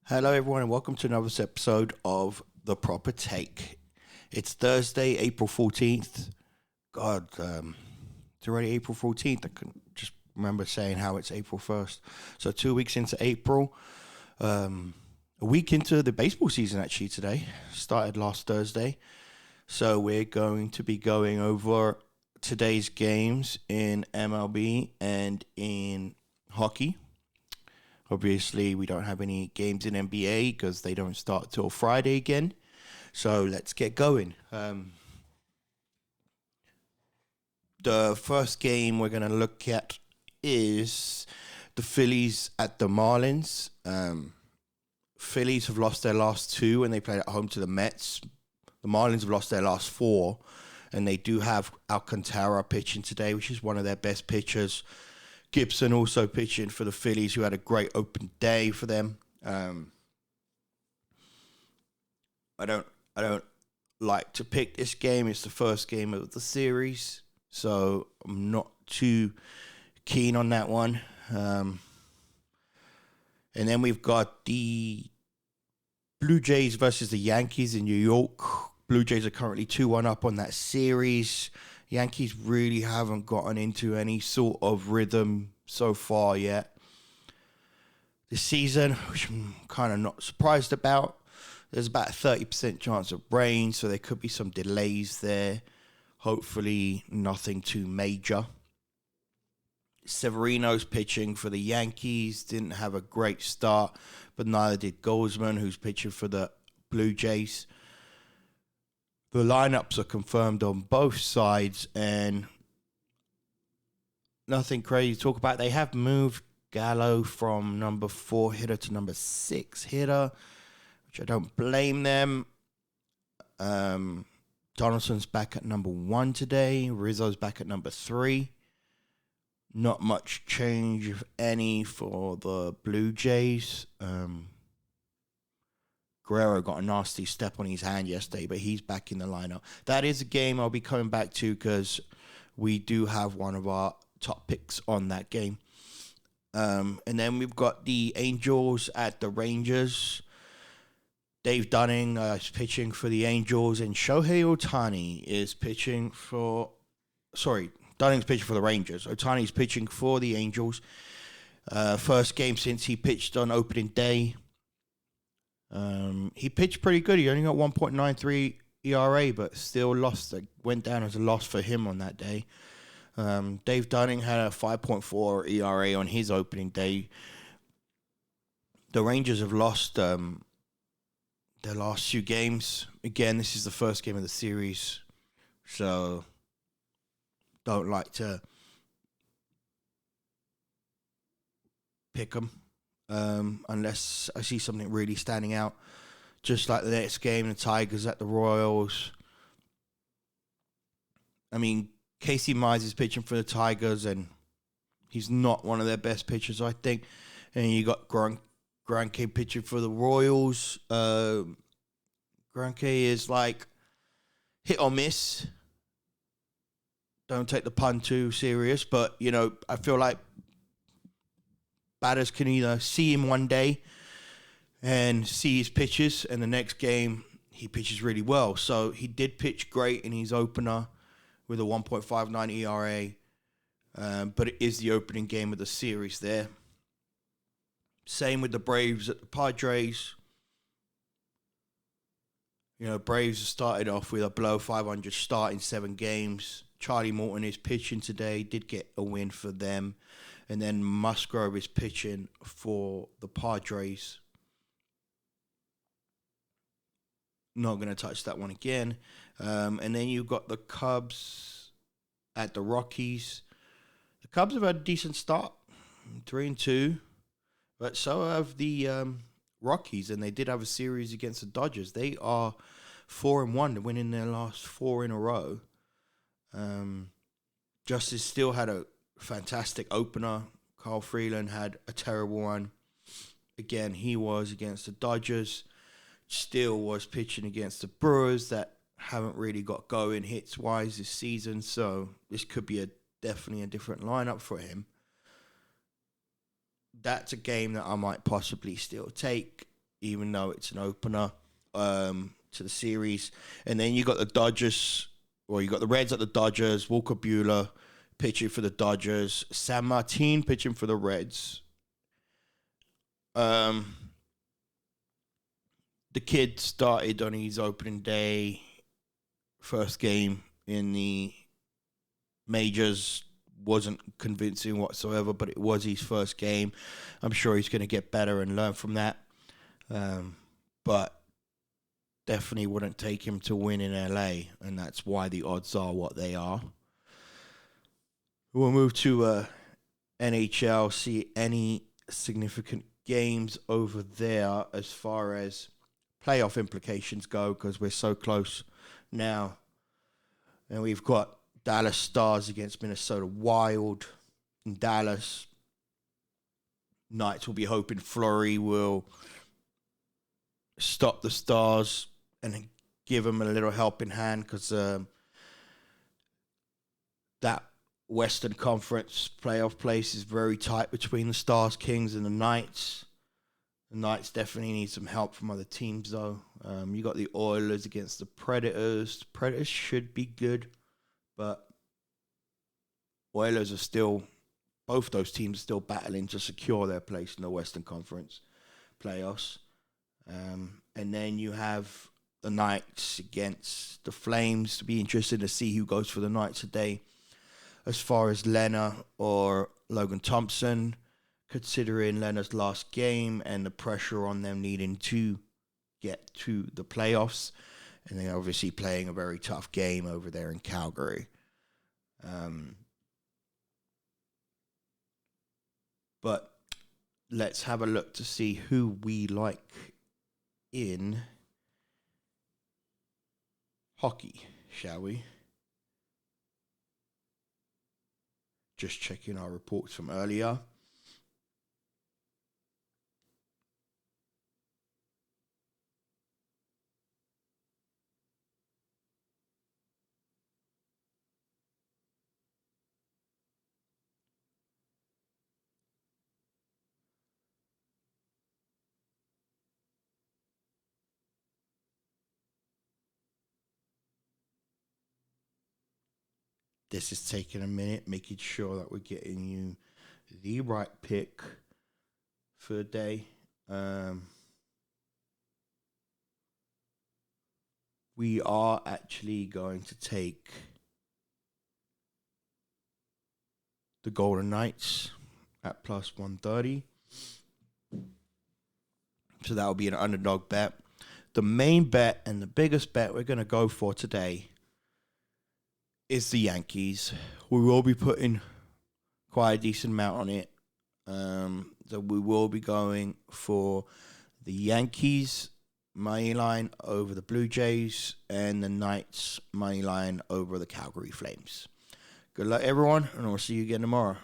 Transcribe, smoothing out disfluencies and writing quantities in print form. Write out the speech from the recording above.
Hello, everyone, and welcome to another episode of The Proper Take. It's Thursday, April 14th. God, it's already April 14th. I can just remember saying how it's April 1st. So 2 weeks into April, a week into the baseball season actually today. Started last Thursday. So we're going to be going over today's games in MLB and in hockey. Obviously, we don't have any games in NBA because they don't start till Friday again. So let's get going. The first game we're going to look at is the Phillies at the Marlins. Phillies have lost their last two when they played at home to the Mets. The Marlins have lost their last four, and they do have Alcantara pitching today, which is one of their best pitchers. Gibson also pitching for the Phillies, who had a great open day for them. I don't like to pick this game. It's the first game of the series, so I'm not too keen on that one. And then we've got the Blue Jays versus the Yankees in New York. Blue Jays are currently 2-1 up on that series. Yankees really haven't gotten into any sort of rhythm so far yet this season, which I'm kind of not surprised about. There's about a 30% chance of rain, so there could be some delays there. Hopefully nothing too major. Severino's pitching for the Yankees. Didn't have a great start, but neither did Goldsman, who's pitching for the Blue Jays. The lineups are confirmed on both sides, and nothing crazy to talk about. They have moved Gallo from number 4 hitter to number 6 hitter, which I don't blame them. Donaldson's back at number 1 today. Rizzo's back at number 3. Not much change, if any, for the Blue Jays. Guerrero got a nasty step on his hand yesterday, but he's back in the lineup. That is a game I'll be coming back to because we do have one of our top picks on that game. And then we've got the Angels at the Rangers. Dave Dunning is pitching for the Angels, and Shohei Ohtani is pitching for... Sorry, Dunning's pitching for the Rangers. Ohtani's pitching for the Angels. First game since he pitched on opening day. He pitched pretty good. He only got 1.93 ERA, but still lost. It went down as a loss for him on that day. Dave Dunning had a 5.4 ERA on his opening day. The Rangers have lost their last 2 games. Again, this is the first game of the series, so don't like to pick them. Unless I see something really standing out. Just like the next game, the Tigers at the Royals. I mean, Casey Mize is pitching for the Tigers, and he's not one of their best pitchers, I think. And you got Greinke pitching for the Royals. Greinke is like hit or miss. Don't take the pun too serious, but, you know, I feel like batters can either see him one day and see his pitches, and the next game he pitches really well. So he did pitch great in his opener with a 1.59 ERA, but it is the opening game of the series there. Same with the Braves at the Padres. You know, Braves started off with a below 500 start in 7 games. Charlie Morton is pitching today, did get a win for them. And then Musgrove is pitching for the Padres. Not going to touch that one again. And then you've got the Cubs at the Rockies. The Cubs have had a decent start, 3-2. But so have the Rockies, and they did have a series against the Dodgers. They are 4-1, winning their last 4 in a row. Justice still had a fantastic opener. Carl Freeland had a terrible one. Again, he was against the Dodgers. Still was pitching against the Brewers that haven't really got going hits-wise this season. So this could be definitely a different lineup for him. That's a game that I might possibly still take. even though it's an opener to the series. And then you got the Dodgers, or you got the Reds at the Dodgers. Walker Buehler pitching for the Dodgers. San Martin pitching for the Reds. The kid started on his opening day, first game in the majors. Wasn't convincing whatsoever, but it was his first game. I'm sure he's going to get better and learn from that. But definitely wouldn't take him to win in LA, and that's why the odds are what they are. We'll move to NHL, see any significant games over there as far as playoff implications go, because we're so close now. And we've got Dallas Stars against Minnesota Wild in Dallas. Knights will be hoping Fleury will stop the Stars and give them a little helping hand, because that Western Conference playoff place is very tight between the Stars, Kings, and the Knights. The Knights definitely need some help from other teams, though. You got the Oilers against the Predators. The Predators should be good, but Oilers are still, both those teams are still battling to secure their place in the Western Conference playoffs. And then you have the Knights against the Flames. To be interested to see who goes for the Knights today. As far as Lehner or Logan Thompson, considering Lehner's last game and the pressure on them needing to get to the playoffs. And they're obviously playing a very tough game over there in Calgary. But let's have a look to see who we like in hockey, shall we? Just checking our reports from earlier. This is taking a minute, making sure that we're getting you the right pick for the day. We are actually going to take the Golden Knights at plus 130. So that will be an underdog bet. The main bet and the biggest bet we're going to go for today is the Yankees. We will be putting quite a decent amount on it. So we will be going for the Yankees money line over the Blue Jays and the Knights money line over the Calgary Flames. Good luck, everyone, and I'll see you again tomorrow.